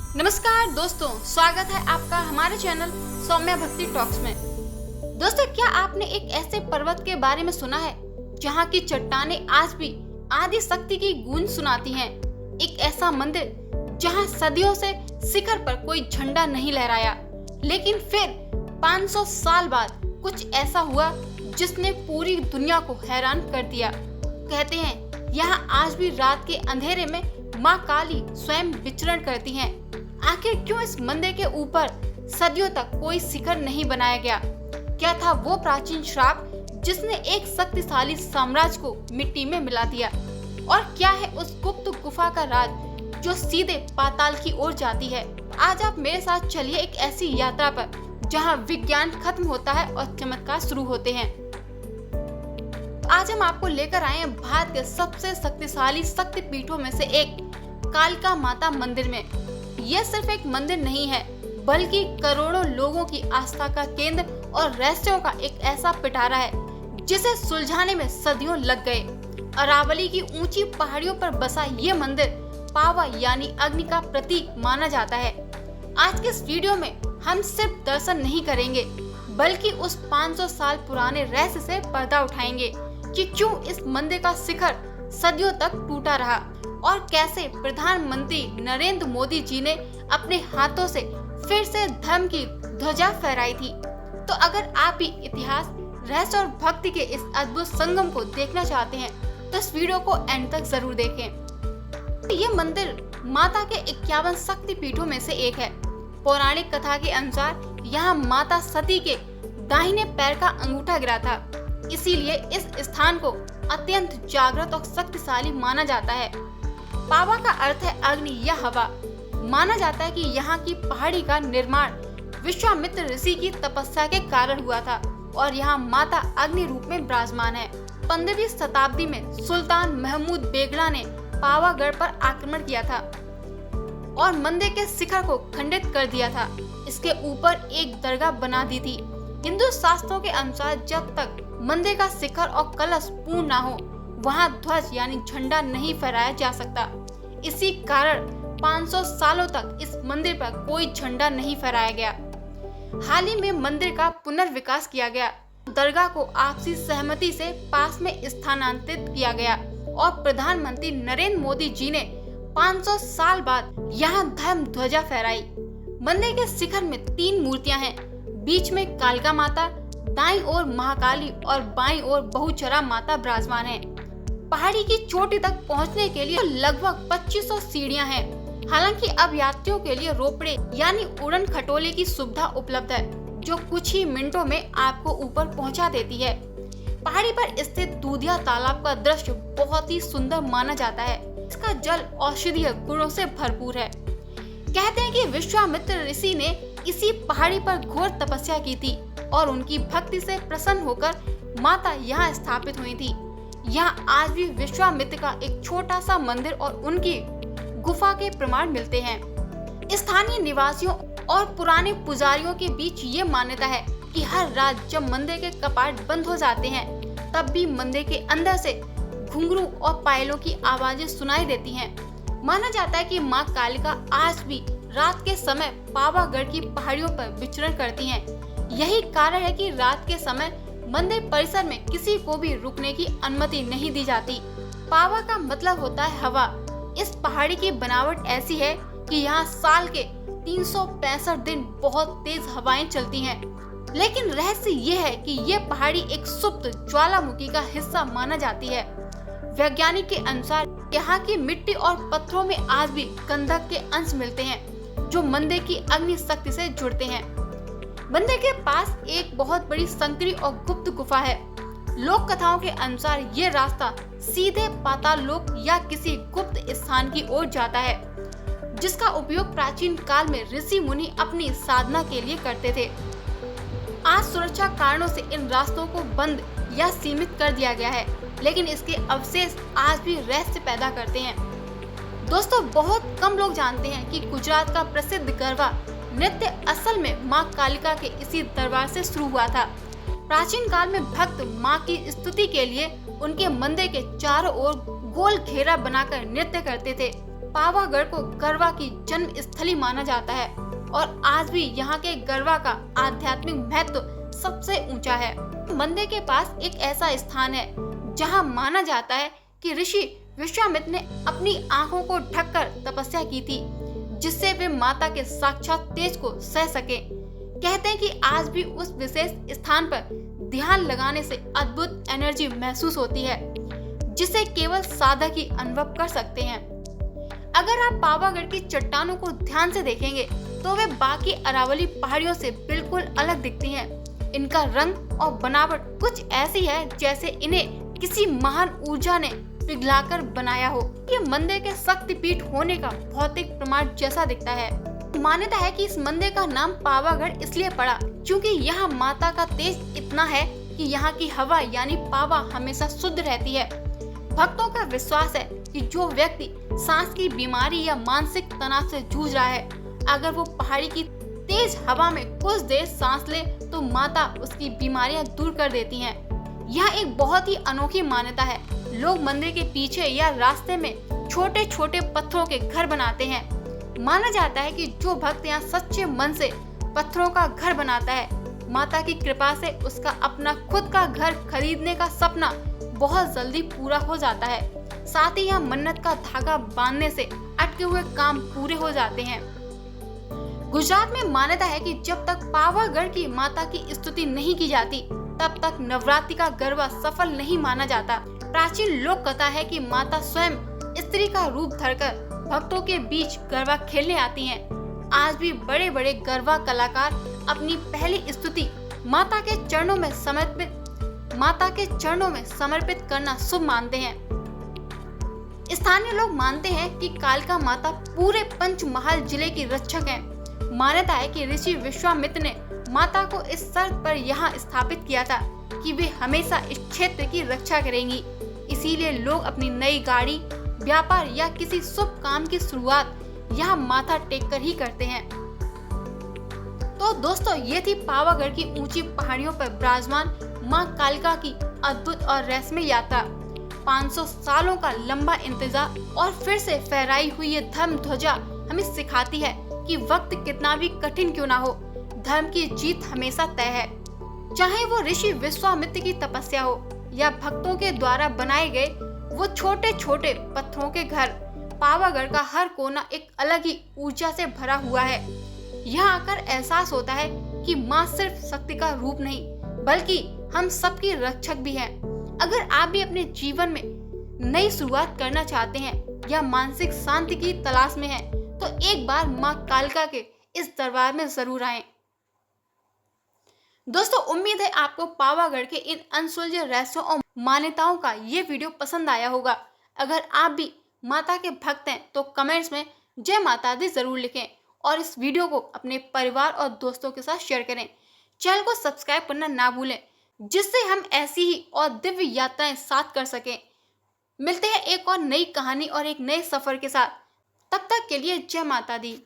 नमस्कार दोस्तों, स्वागत है आपका हमारे चैनल सौम्या भक्ति टॉक्स में। दोस्तों, क्या आपने एक ऐसे पर्वत के बारे में सुना है जहां की चट्टानें आज भी आदि शक्ति की गूंज सुनाती हैं? एक ऐसा मंदिर जहां सदियों से शिखर पर कोई झंडा नहीं लहराया, लेकिन फिर 500 साल बाद कुछ ऐसा हुआ जिसने पूरी दुनिया को हैरान कर दिया। कहते हैं यहाँ आज भी रात के अंधेरे में माँ काली स्वयं विचरण करती हैं। आखिर क्यों इस मंदिर के ऊपर सदियों तक कोई शिखर नहीं बनाया गया? क्या था वो प्राचीन श्राप जिसने एक शक्तिशाली साम्राज्य को मिट्टी में मिला दिया? और क्या है उस गुप्त गुफा का राज जो सीधे पाताल की ओर जाती है? आज आप मेरे साथ चलिए एक ऐसी यात्रा पर जहां विज्ञान खत्म होता है और चमत्कार शुरू होते हैं। आज हम आपको लेकर आए हैं भारत के सबसे शक्तिशाली शक्तिपीठों में से एक कालिका माता मंदिर में। यह सिर्फ एक मंदिर नहीं है, बल्कि करोड़ों लोगों की आस्था का केंद्र और रहस्यों का एक ऐसा पिटारा है जिसे सुलझाने में सदियों लग गए। अरावली की ऊंची पहाड़ियों पर बसा ये मंदिर पावा यानी अग्नि का प्रतीक माना जाता है। आज के इस वीडियो में हम सिर्फ दर्शन नहीं करेंगे, बल्कि उस 500 साल पुराने रहस्य से पर्दा उठाएंगे कि क्यों इस मंदिर का शिखर सदियों तक टूटा रहा और कैसे प्रधानमंत्री नरेंद्र मोदी जी ने अपने हाथों से फिर से धर्म की ध्वजा फहराई थी। तो अगर आप भी इतिहास, रहस्य और भक्ति के इस अद्भुत संगम को देखना चाहते हैं तो इस वीडियो को एंड तक जरूर देखें। ये मंदिर माता के 51 शक्ति पीठों में से एक है। पौराणिक कथा के अनुसार यहाँ माता सती के दाहिने पैर का अंगूठा गिरा था, इसीलिए इस स्थान को अत्यंत जागृत और शक्तिशाली माना जाता है। पावा का अर्थ है अग्नि या हवा। माना जाता है कि यहाँ की पहाड़ी का निर्माण विश्वामित्र ऋषि की तपस्या के कारण हुआ था और यहाँ माता अग्नि रूप में विराजमान है। 15वीं शताब्दी में सुल्तान महमूद बेगड़ा ने पावागढ़ पर आक्रमण किया था और मंदिर के शिखर को खंडित कर दिया था। इसके ऊपर एक दरगाह बना दी थी। हिंदू शास्त्रों के अनुसार जब तक मंदिर का शिखर और कलश पूर्ण न हो, वहां ध्वज यानी झंडा नहीं फहराया जा सकता। इसी कारण 500 सालों तक इस मंदिर पर कोई झंडा नहीं फहराया गया। हाल ही में मंदिर का पुनर्विकास किया गया। दरगाह को आपसी सहमति से पास में स्थानांतरित किया गया और प्रधानमंत्री नरेंद्र मोदी जी ने 500 साल बाद यहाँ धर्म ध्वजा फहराई। मंदिर के शिखर में 3 मूर्तियां हैं। बीच में कालिका माता, दाईं ओर महाकाली और बाईं ओर बहुचरा माता विराजमान है। पहाड़ी की चोटी तक पहुंचने के लिए लगभग 2500 सीढ़ियां हैं। हालांकि अब यात्रियों के लिए रोपड़े यानी उड़न खटोले की सुविधा उपलब्ध है, जो कुछ ही मिनटों में आपको ऊपर पहुंचा देती है। पहाड़ी पर स्थित दूधिया तालाब का दृश्य बहुत ही सुंदर माना जाता है। इसका जल औषधीय गुणों से भरपूर है। कहते हैं कि विश्वामित्र ऋषि ने इसी पहाड़ी पर घोर तपस्या की थी और उनकी भक्ति से प्रसन्न होकर माता यहाँ स्थापित हुई थी। यहाँ आज भी विश्वामित्र का एक छोटा सा मंदिर और उनकी गुफा के प्रमाण मिलते हैं। स्थानीय निवासियों और पुराने पुजारियों के बीच ये मान्यता है कि हर रात जब मंदिर के कपाट बंद हो जाते हैं, तब भी मंदिर के अंदर से घुंघरू और पायलों की आवाजें सुनाई देती हैं। माना जाता है कि माँ कालिका आज भी रात के समय पावागढ़ की पहाड़ियों पर विचरण करती हैं। यही कारण है कि रात के समय मंदिर परिसर में किसी को भी रुकने की अनुमति नहीं दी जाती। पावा का मतलब होता है हवा। इस पहाड़ी की बनावट ऐसी है कि यहाँ साल के 365 दिन बहुत तेज हवाएं चलती हैं। लेकिन रहस्य ये है कि ये पहाड़ी एक सुप्त ज्वालामुखी का हिस्सा माना जाती है। वैज्ञानिक के अनुसार यहाँ की मिट्टी और पत्थरों में आज भी गंधक के अंश मिलते हैं, जो मंदिर की अग्नि शक्ति से जुड़ते हैं। मंदिर के पास एक बहुत बड़ी संकरी और गुप्त गुफा है। लोक कथाओं के अनुसार ये रास्ता सीधे पाताल लोक या किसी गुप्त स्थान की ओर जाता है, जिसका उपयोग प्राचीन काल में ऋषि मुनि अपनी साधना के लिए करते थे। आज सुरक्षा कारणों से इन रास्तों को बंद या सीमित कर दिया गया है, लेकिन इसके अवशेष आज भी रहस्य पैदा करते हैं। दोस्तों, बहुत कम लोग जानते हैं कि गुजरात का प्रसिद्ध गरबा नृत्य असल में माँ कालिका के इसी दरबार से शुरू हुआ था। प्राचीन काल में भक्त माँ की स्तुति के लिए उनके मंदिर के चारों ओर गोल घेरा बनाकर नृत्य करते थे। पावागढ़ को गरबा की जन्म स्थली माना जाता है और आज भी यहाँ के गरबा का आध्यात्मिक महत्व सबसे ऊंचा है। मंदिर के पास एक ऐसा स्थान है जहाँ माना जाता है कि ऋषि विश्वामित्र ने अपनी आंखों को ढककर तपस्या की थी, जिससे वे माता के साक्षात तेज को सह सके। कहते हैं कि आज भी उस विशेष स्थान पर ध्यान लगाने से अद्भुत एनर्जी महसूस होती है, जिसे केवल साधक ही अनुभव कर सकते हैं। अगर आप पावागढ़ की चट्टानों को ध्यान से देखेंगे तो वे बाकी अरावली पहाड़ियों से बिल्कुल अलग दिखती हैं। इनका रंग और बनावट कुछ ऐसी है जैसे इन्हें किसी महान ऊर्जा ने पिघलाकर बनाया हो। ये मंदिर के शक्तिपीठ होने का भौतिक प्रमाण जैसा दिखता है। मान्यता है कि इस मंदिर का नाम पावागढ़ इसलिए पड़ा क्योंकि यहाँ माता का तेज इतना है कि यहाँ की हवा यानी पावा हमेशा शुद्ध रहती है। भक्तों का विश्वास है कि जो व्यक्ति सांस की बीमारी या मानसिक तनाव से जूझ रहा है, अगर वो पहाड़ी की तेज हवा में कुछ देर सांस ले तो माता उसकी बीमारियां दूर कर देती हैं। यह एक बहुत ही अनोखी मान्यता है। लोग मंदिर के पीछे या रास्ते में छोटे छोटे पत्थरों के घर बनाते हैं। माना जाता है कि जो भक्त यहाँ सच्चे मन से पत्थरों का घर बनाता है, माता की कृपा से उसका अपना खुद का घर खरीदने का सपना बहुत जल्दी पूरा हो जाता है। साथ ही यहाँ मन्नत का धागा बांधने से अटके हुए काम पूरे हो जाते हैं। गुजरात में मान्यता है कि जब तक पावागढ़ की माता की स्तुति नहीं की जाती, तब तक नवरात्रि का गरबा सफल नहीं माना जाता। प्राचीन लोक कथा है कि माता स्वयं स्त्री का रूप धरकर भक्तों के बीच गरबा खेलने आती हैं। आज भी बड़े बड़े गरबा कलाकार अपनी पहली स्तुति माता के चरणों में समर्पित करना शुभ मानते हैं। स्थानीय लोग मानते हैं कि कालका माता पूरे पंचमहाल जिले की रक्षक हैं। मान्यता है कि ऋषि विश्वामित्र ने माता को इस शर्त पर यहाँ स्थापित किया था कि वे हमेशा इस क्षेत्र की रक्षा करेंगी। इसीलिए लोग अपनी नई गाड़ी, व्यापार या किसी शुभ काम की शुरुआत यहाँ माथा टेक कर ही करते हैं। तो दोस्तों, ये थी पावागढ़ की ऊंची पहाड़ियों पर विराजमान माँ कालिका की अद्भुत और रहस्यमय यात्रा। 500 सालों का लंबा इंतजार और फिर से फहराई हुई ये धर्म ध्वजा हमें सिखाती है कि वक्त कितना भी कठिन क्यों ना हो, धर्म की जीत हमेशा तय है। चाहे वो ऋषि विश्वामित्र की तपस्या हो या भक्तों के द्वारा बनाए गए वो छोटे छोटे पत्थरों के घर, पावागढ़ का हर कोना एक अलग ही ऊर्जा से भरा हुआ है। यहाँ आकर एहसास होता है कि माँ सिर्फ शक्ति का रूप नहीं, बल्कि हम सबकी रक्षक भी हैं। अगर आप भी अपने जीवन में नई शुरुआत करना चाहते हैं या मानसिक शांति की तलाश में हैं, तो एक बार माँ कालिका के इस दरबार में जरूर आएं। दोस्तों, उम्मीद है आपको पावागढ़ के इन अनसुलझे रहस्यों और मान्यताओं का ये वीडियो पसंद आया होगा। अगर आप भी माता के भक्त हैं तो कमेंट्स में जय माता दी जरूर लिखें और इस वीडियो को अपने परिवार और दोस्तों के साथ शेयर करें। चैनल को सब्सक्राइब करना ना भूलें, जिससे हम ऐसी ही और दिव्य यात्राएं साथ कर सकें। मिलते हैं एक और नई कहानी और एक नए सफर के साथ। तब तक के लिए जय माता दी।